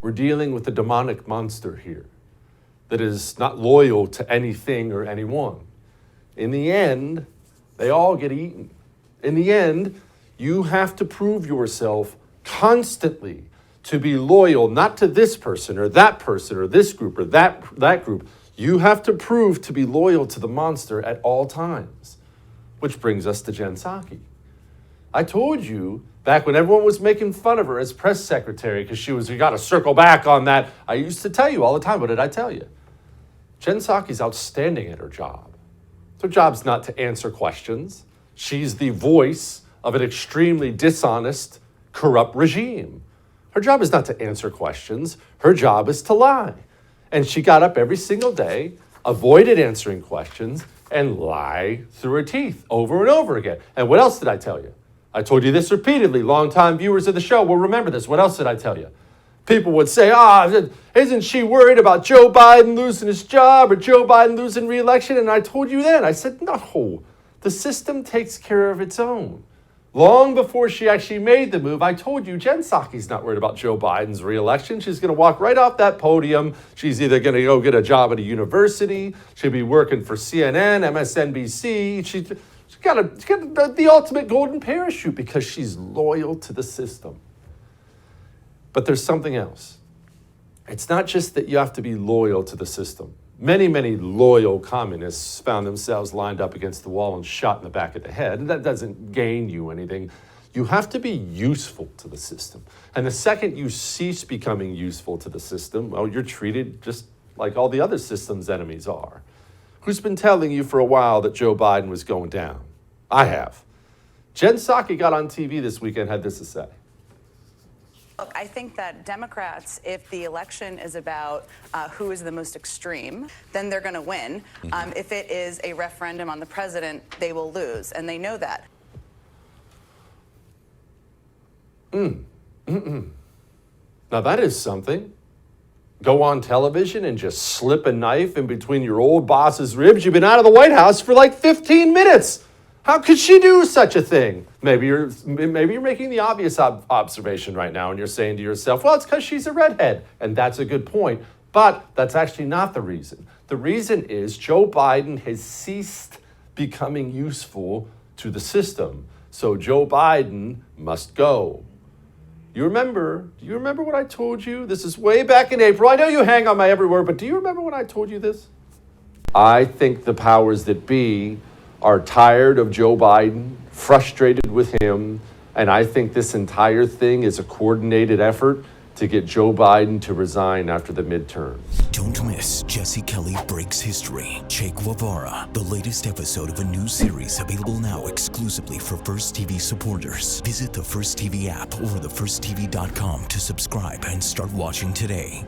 We're dealing with a demonic monster here that is not loyal to anything or anyone. In the end, they all get eaten. In the end, you have to prove yourself constantly to be loyal, not to this person or this group or that group. You have to prove to be loyal to the monster at all times. Which brings us to Jen Psaki. I told you back when everyone was making fun of her as press secretary because you got to circle back on that. I used to tell you all the time. What did I tell you? Jen Psaki's outstanding at her job. Her job's not to answer questions. She's the voice of an extremely dishonest, corrupt regime. Her job is not to answer questions. Her job is to lie. And she got up every single day, avoided answering questions, and lie through her teeth over and over again. And what else did I tell you? I told you this repeatedly. Longtime viewers of the show will remember this. What else did I tell you? People would say, isn't she worried about Joe Biden losing his job or Joe Biden losing re-election? And I told you then, I said, no, the system takes care of its own. Long before she actually made the move, I told you Jen Psaki's not worried about Joe Biden's re-election. She's going to walk right off that podium. She's either going to go get a job at a university. She'll be working for CNN, MSNBC. She's got the ultimate golden parachute because she's loyal to the system. But there's something else. It's not just that you have to be loyal to the system. Many, many loyal communists found themselves lined up against the wall and shot in the back of the head. And that doesn't gain you anything. You have to be useful to the system. And the second you cease becoming useful to the system, well, you're treated just like all the other system's enemies are. Who's been telling you for a while that Joe Biden was going down? I have. Jen Psaki got on TV this weekend, had this to say. Look, I think that Democrats, if the election is about who is the most extreme, then they're going to win. If it is a referendum on the president, they will lose, and they know that. Now that is something. Go on television and just slip a knife in between your old boss's ribs. You've been out of the White House for like 15 minutes. How could she do such a thing? Maybe you're making the obvious observation right now and you're saying to yourself, well, it's because she's a redhead. And that's a good point. But that's actually not the reason. The reason is Joe Biden has ceased becoming useful to the system. So Joe Biden must go. Do you remember what I told you? This is way back in April. I know you hang on my every word, but do you remember when I told you this? I think the powers that be are tired of Joe Biden, frustrated with him, and I think this entire thing is a coordinated effort to get Joe Biden to resign after the midterms. Don't miss Jesse Kelly Breaks History, Che Guevara, the latest episode of a new series available now exclusively for First TV supporters. Visit the First TV app or thefirsttv.com to subscribe and start watching today.